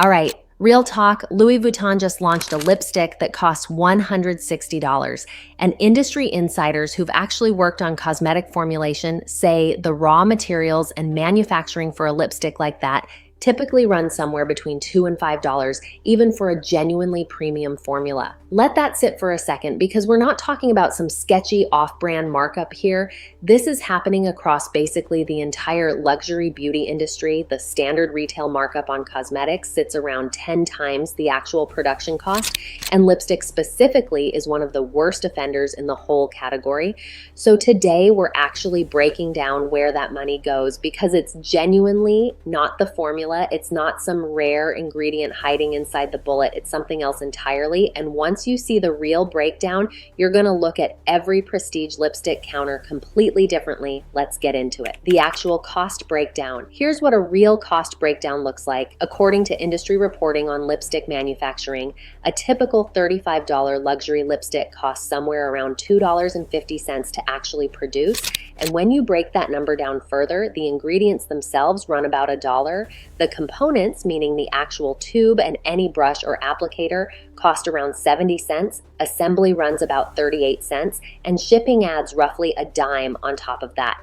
All right, real talk, Louis Vuitton just launched a lipstick that costs $160. And industry insiders who've actually worked on cosmetic formulation say the raw materials and manufacturing for a lipstick like that typically run somewhere between $2 and $5, even for a genuinely premium formula. Let that sit for a second, because we're not talking about some sketchy off-brand markup here. This is happening across basically the entire luxury beauty industry. The standard retail markup on cosmetics sits around 10 times the actual production cost, and lipstick specifically is one of the worst offenders in the whole category. So today we're actually breaking down where that money goes, because it's genuinely not the formula. It's not some rare ingredient hiding inside the bullet. It's something else entirely. And once you see the real breakdown, you're going to look at every prestige lipstick counter completely differently. Let's get into it. The actual cost breakdown. Here's what a real cost breakdown looks like. According to industry reporting on lipstick manufacturing, a typical $35 luxury lipstick costs somewhere around $2.50 to actually produce. And when you break that number down further, the ingredients themselves run about $1. The components, meaning the actual tube and any brush or applicator, cost around 70 cents, assembly runs about 38 cents, and shipping adds roughly a dime on top of that.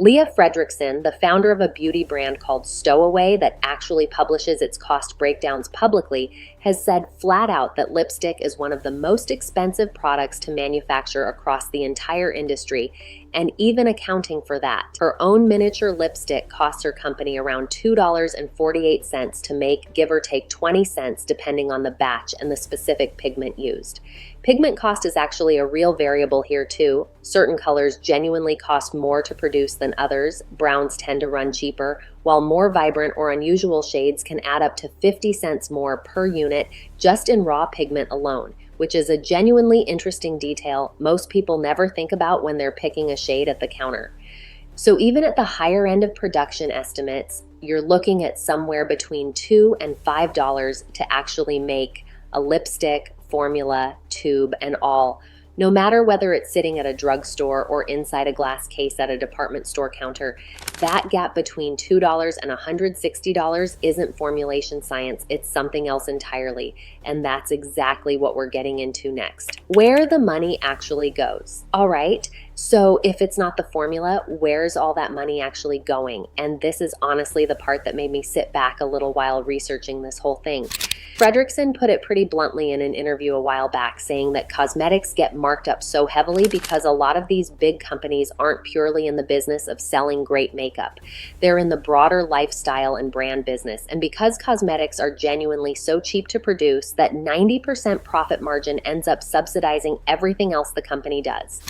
Leah Fredrickson, the founder of a beauty brand called Stowaway that actually publishes its cost breakdowns publicly, has said flat out that lipstick is one of the most expensive products to manufacture across the entire industry, and even accounting for that, her own miniature lipstick costs her company around $2.48 to make, give or take 20 cents depending on the batch and the specific pigment used. Pigment cost is actually a real variable here too. Certain colors genuinely cost more to produce than others. Browns tend to run cheaper, while more vibrant or unusual shades can add up to 50 cents more per unit just in raw pigment alone, which is a genuinely interesting detail most people never think about when they're picking a shade at the counter. So even at the higher end of production estimates, you're looking at somewhere between $2 and $5 to actually make a lipstick, formula, tube, and all, no matter whether it's sitting at a drugstore or inside a glass case at a department store counter. That gap between $2 and $160 isn't formulation science, it's something else entirely, and that's exactly what we're getting into next. Where the money actually goes. All right, so if it's not the formula, where's all that money actually going? And this is honestly the part that made me sit back a little while researching this whole thing. Fredrickson put it pretty bluntly in an interview a while back, saying that cosmetics get marked up so heavily because a lot of these big companies aren't purely in the business of selling great makeup. They're in the broader lifestyle and brand business. And because cosmetics are genuinely so cheap to produce, that 90% profit margin ends up subsidizing everything else the company does.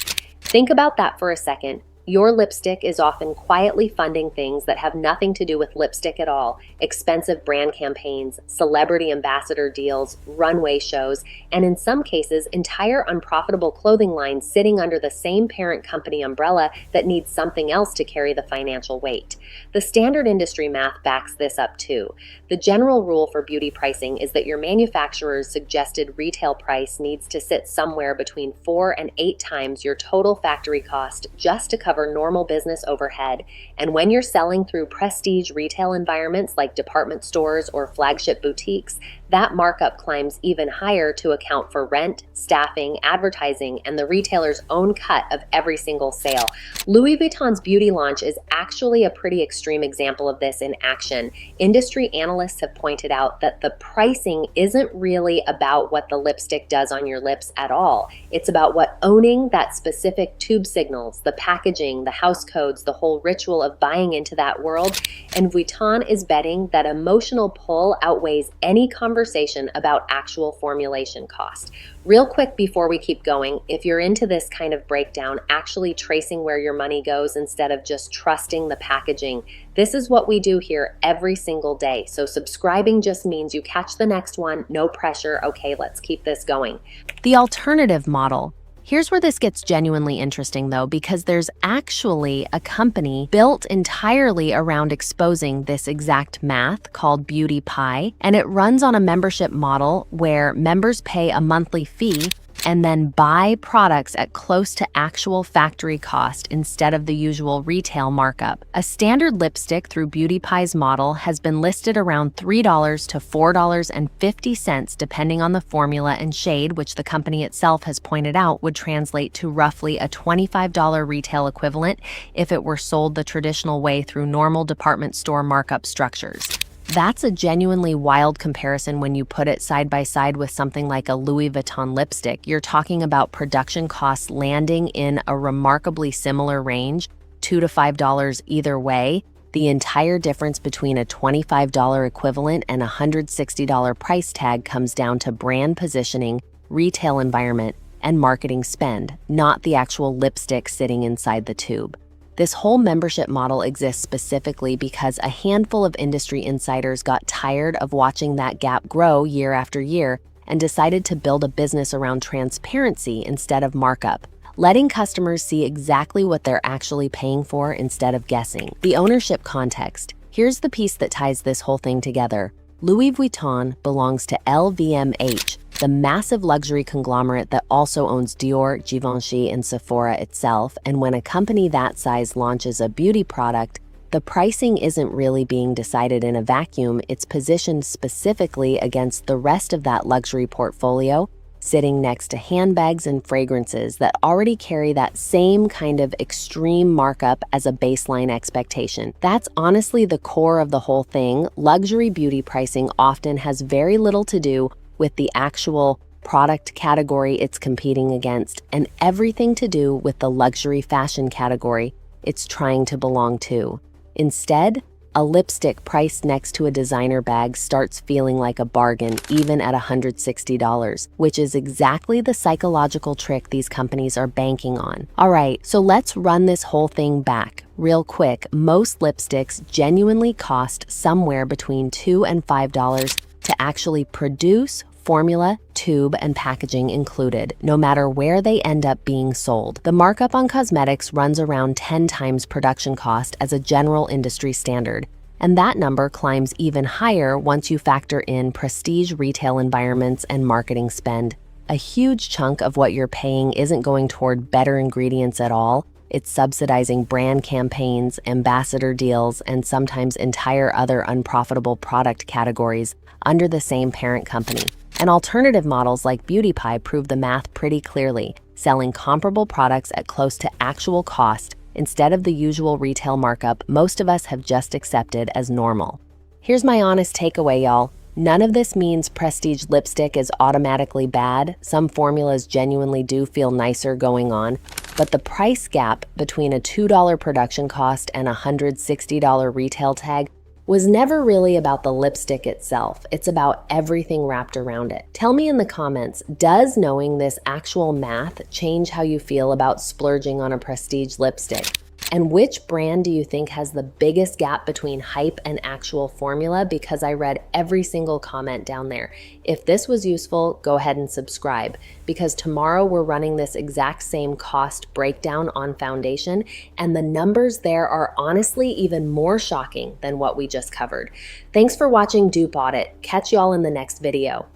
Think about that for a second. Your lipstick is often quietly funding things that have nothing to do with lipstick at all: expensive brand campaigns, celebrity ambassador deals, runway shows, and in some cases, entire unprofitable clothing lines sitting under the same parent company umbrella that needs something else to carry the financial weight. The standard industry math backs this up too. The general rule for beauty pricing is that your manufacturer's suggested retail price needs to sit somewhere between 4 and 8 times your total factory cost just to cover normal business overhead. And when you're selling through prestige retail environments like department stores or flagship boutiques, that markup climbs even higher to account for rent, staffing, advertising, and the retailer's own cut of every single sale. Louis Vuitton's beauty launch is actually a pretty extreme example of this in action. Industry analysts have pointed out that the pricing isn't really about what the lipstick does on your lips at all. It's about what owning that specific tube signals, the packaging, the house codes, the whole ritual of buying into that world. And Vuitton is betting that emotional pull outweighs any conversation about actual formulation cost. Real quick before we keep going, if you're into this kind of breakdown, actually tracing where your money goes instead of just trusting the packaging, this is what we do here every single day. So subscribing just means you catch the next one, no pressure. Okay, let's keep this going. The alternative model. Here's where this gets genuinely interesting though, because there's actually a company built entirely around exposing this exact math called Beauty Pie, and it runs on a membership model where members pay a monthly fee and then buy products at close to actual factory cost instead of the usual retail markup. A standard lipstick through Beauty Pie's model has been listed around $3 to $4.50 depending on the formula and shade, which the company itself has pointed out would translate to roughly a $25 retail equivalent if it were sold the traditional way through normal department store markup structures. That's a genuinely wild comparison when you put it side by side with something like a Louis Vuitton lipstick. You're talking about production costs landing in a remarkably similar range, $2 to $5 either way. The entire difference between a $25 equivalent and a $160 price tag comes down to brand positioning, retail environment, and marketing spend, not the actual lipstick sitting inside the tube. This whole membership model exists specifically because a handful of industry insiders got tired of watching that gap grow year after year and decided to build a business around transparency instead of markup, letting customers see exactly what they're actually paying for instead of guessing. The ownership context. Here's the piece that ties this whole thing together. Louis Vuitton belongs to LVMH, the massive luxury conglomerate that also owns Dior, Givenchy, and Sephora itself. And when a company that size launches a beauty product, the pricing isn't really being decided in a vacuum. It's positioned specifically against the rest of that luxury portfolio, sitting next to handbags and fragrances that already carry that same kind of extreme markup as a baseline expectation. That's honestly the core of the whole thing. Luxury beauty pricing often has very little to do with the actual product category it's competing against, and everything to do with the luxury fashion category it's trying to belong to. Instead, a lipstick priced next to a designer bag starts feeling like a bargain, even at $160, which is exactly the psychological trick these companies are banking on. All right, so let's run this whole thing back real quick. Most lipsticks genuinely cost somewhere between $2 and $5 to actually produce, formula, tube, and packaging included, no matter where they end up being sold. The markup on cosmetics runs around 10 times production cost as a general industry standard, and that number climbs even higher once you factor in prestige retail environments and marketing spend. A huge chunk of what you're paying isn't going toward better ingredients at all. It's subsidizing brand campaigns, ambassador deals, and sometimes entire other unprofitable product categories under the same parent company. And alternative models like Beauty Pie prove the math pretty clearly, selling comparable products at close to actual cost instead of the usual retail markup most of us have just accepted as normal. Here's my honest takeaway, y'all. None of this means prestige lipstick is automatically bad. Some formulas genuinely do feel nicer going on, but the price gap between a $2 production cost and a $160 retail tag was never really about the lipstick itself. It's about everything wrapped around it. Tell me in the comments, does knowing this actual math change how you feel about splurging on a prestige lipstick? And which brand do you think has the biggest gap between hype and actual formula? Because I read every single comment down there. If this was useful, go ahead and subscribe, because tomorrow we're running this exact same cost breakdown on foundation, and the numbers there are honestly even more shocking than what we just covered. Thanks for watching DupeAudit. Catch y'all in the next video.